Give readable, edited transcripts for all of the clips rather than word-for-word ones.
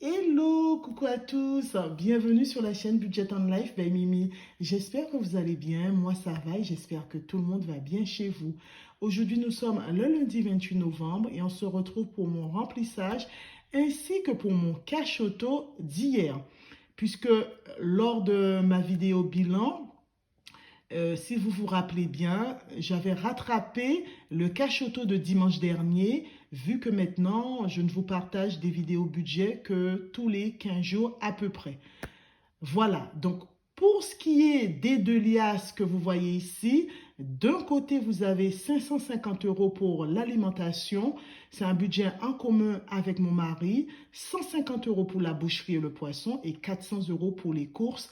Hello, coucou à tous, bienvenue sur la chaîne Budget and Life by Mimi. J'espère que vous allez bien, moi ça va et j'espère que tout le monde va bien chez vous. Aujourd'hui nous sommes le lundi 28 novembre et on se retrouve pour mon remplissage ainsi que pour mon cash auto d'hier. Puisque lors de ma vidéo bilan, si vous vous rappelez bien, j'avais rattrapé le cash auto de dimanche dernier, vu que maintenant, je ne vous partage des vidéos budget que tous les 15 jours à peu près. Voilà, donc pour ce qui est des deux liasses que vous voyez ici, d'un côté, vous avez 550 € pour l'alimentation. C'est un budget en commun avec mon mari. 150 € pour la boucherie et le poisson et 400 € pour les courses,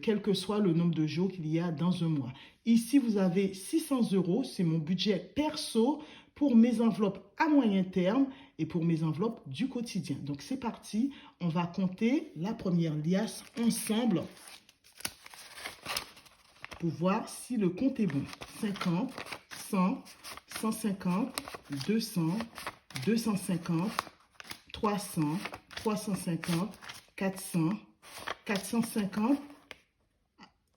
quel que soit le nombre de jours qu'il y a dans un mois. Ici, vous avez 600 €. C'est mon budget perso pour mes enveloppes à moyen terme et pour mes enveloppes du quotidien. Donc, c'est parti. On va compter la première liasse ensemble pour voir si le compte est bon. 50, 100, 150, 200, 250, 300, 350, 400, 450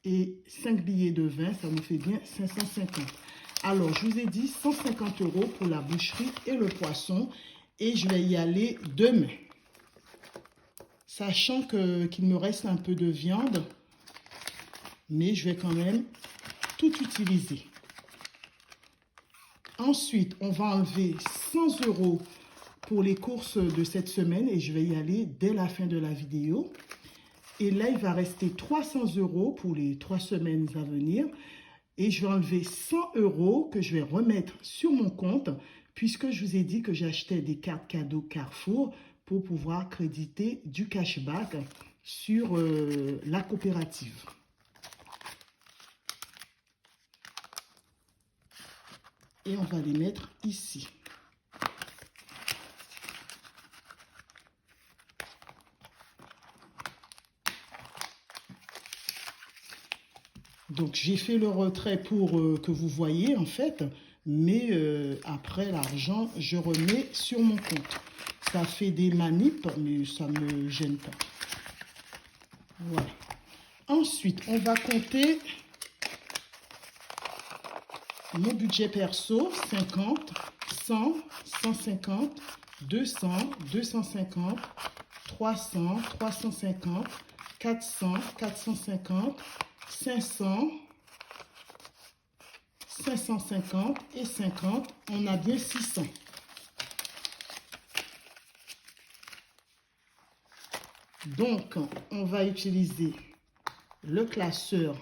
et 5 billets de 20, ça nous fait bien 550. Alors, je vous ai dit 150 € pour la boucherie et le poisson et je vais y aller demain. Sachant qu'il me reste un peu de viande, mais je vais quand même tout utiliser. Ensuite, on va enlever 100 € pour les courses de cette semaine et je vais y aller dès la fin de la vidéo. Et là, il va rester 300 € pour les 3 semaines à venir. Et je vais enlever 100 € que je vais remettre sur mon compte puisque je vous ai dit que j'achetais des cartes cadeaux Carrefour pour pouvoir créditer du cashback sur la coopérative. Et on va les mettre ici. Donc, j'ai fait le retrait pour que vous voyez, en fait. Mais après l'argent, je remets sur mon compte. Ça fait des manips, mais ça ne me gêne pas. Voilà. Ensuite, on va compter mon budget perso. 50, 100, 150, 200, 250, 300, 350, 400, 450, 500, 550 et 50, on a bien 600. Donc, on va utiliser le classeur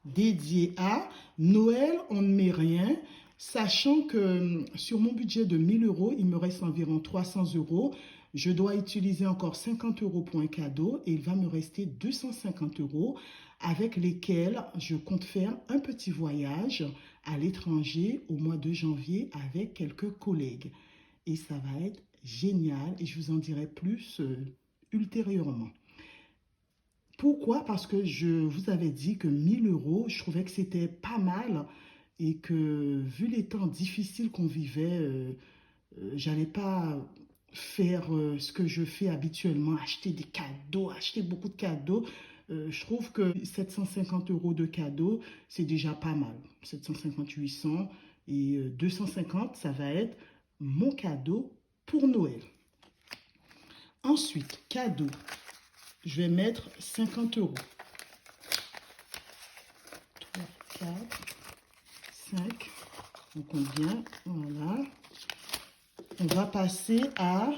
dédié à Noël, on ne met rien, sachant que sur mon budget de 1000 €, il me reste environ 300 €. Je dois utiliser encore 50 € pour un cadeau et il va me rester 250 € avec lesquels je compte faire un petit voyage à l'étranger au mois de janvier avec quelques collègues. Et ça va être génial et je vous en dirai plus ultérieurement. Pourquoi? Parce que je vous avais dit que 1000 €, je trouvais que c'était pas mal et que vu les temps difficiles qu'on vivait, j'allais pas faire ce que je fais habituellement, acheter des cadeaux, acheter beaucoup de cadeaux. Je trouve que 750 € de cadeaux, c'est déjà pas mal. 750, 800 et 250, ça va être mon cadeau pour Noël. Ensuite, cadeau. Je vais mettre 50 €. 3, 4, 5. On compte bien. Voilà. On va passer à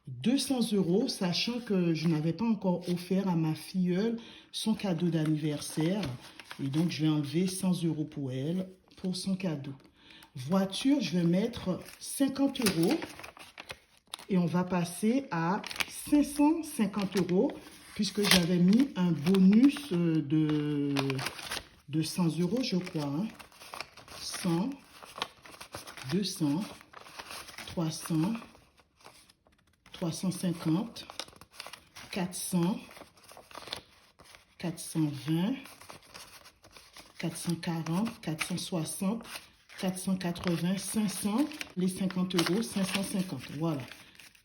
200 €, sachant que je n'avais pas encore offert à ma filleule son cadeau d'anniversaire. Et donc, je vais enlever 100 € pour elle, pour son cadeau. Voiture, je vais mettre 50 €. Et on va passer à 550 € puisque j'avais mis un bonus de 100 €, je crois. Hein. 100, 200, 300, 350, 400, 420, 440, 460, 480, 500, les 50 €, 550. Voilà.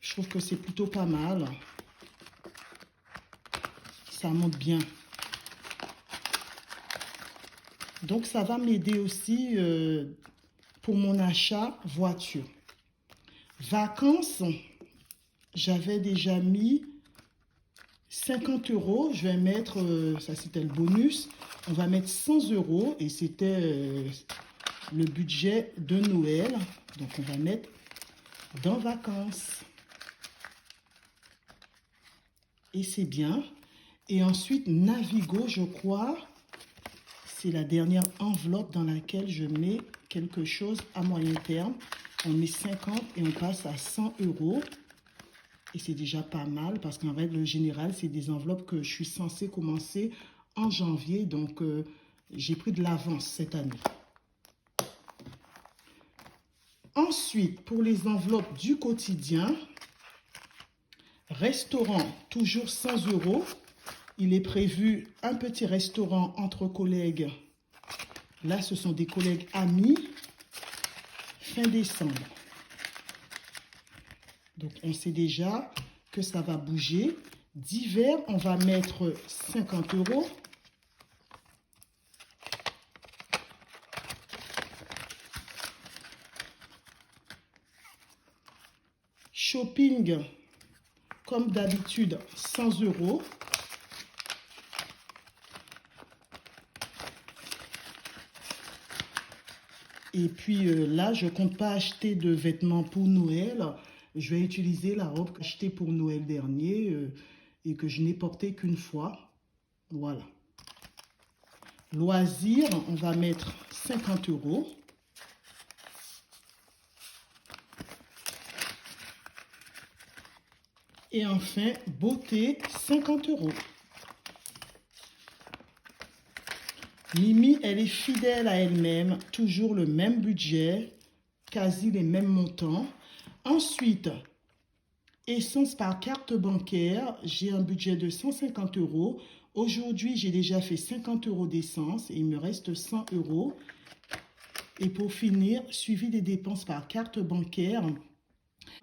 Je trouve que c'est plutôt pas mal. Ça monte bien. Donc, ça va m'aider aussi pour mon achat voiture. Vacances, j'avais déjà mis 50 euros. Je vais mettre, ça c'était le bonus, on va mettre 100 euros et c'était le budget de Noël. Donc, on va mettre dans vacances. Et c'est bien. Et ensuite, Navigo, je crois, c'est la dernière enveloppe dans laquelle je mets quelque chose à moyen terme. On met 50 et on passe à 100 euros. Et c'est déjà pas mal parce qu'en règle générale, c'est des enveloppes que je suis censée commencer en janvier. Donc, j'ai pris de l'avance cette année. Ensuite, pour les enveloppes du quotidien, restaurant, toujours 100 euros. Il est prévu un petit restaurant entre collègues. Là, ce sont des collègues amis. Fin décembre. Donc, on sait déjà que ça va bouger. D'hiver, on va mettre 50 euros. Shopping, comme d'habitude, 100 euros. Et puis là, je ne compte pas acheter de vêtements pour Noël. Je vais utiliser la robe achetée pour Noël dernier et que je n'ai portée qu'une fois. Voilà. Loisirs, on va mettre 50 euros. Et enfin, beauté, 50 euros. Mimi, elle est fidèle à elle-même, toujours le même budget, quasi les mêmes montants. Ensuite, essence par carte bancaire, j'ai un budget de 150 euros. Aujourd'hui, j'ai déjà fait 50 euros d'essence et il me reste 100 euros. Et pour finir, suivi des dépenses par carte bancaire,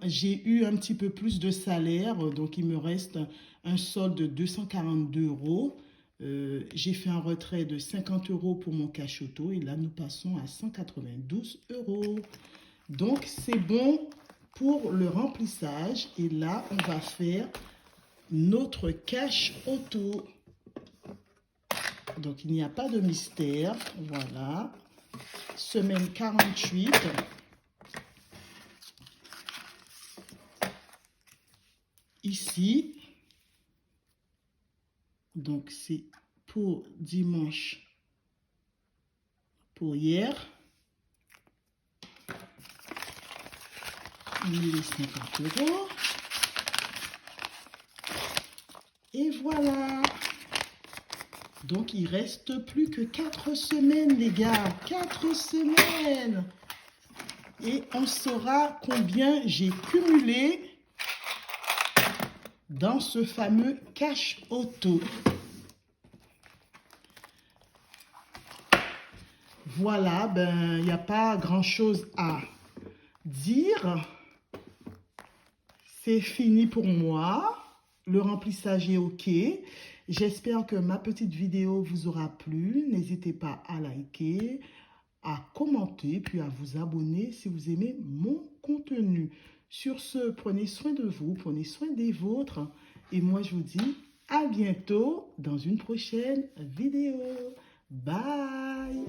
j'ai eu un petit peu plus de salaire, donc il me reste un solde de 242 euros. J'ai fait un retrait de 50 euros pour mon cash auto et là nous passons à 192 euros. Donc c'est bon pour le remplissage et là on va faire notre cash auto. Donc il n'y a pas de mystère, voilà. Semaine 48. Ici, donc c'est pour dimanche, pour hier, on met les 50 euros. Et voilà. Donc il reste plus que 4 semaines les gars, 4 semaines. Et on saura combien j'ai cumulé dans ce fameux cash auto. Voilà, ben il n'y a pas grand-chose à dire. C'est fini pour moi. Le remplissage est OK. J'espère que ma petite vidéo vous aura plu. N'hésitez pas à liker, à commenter, puis à vous abonner si vous aimez mon contenu. Sur ce, prenez soin de vous, prenez soin des vôtres. Et moi, je vous dis à bientôt dans une prochaine vidéo. Bye!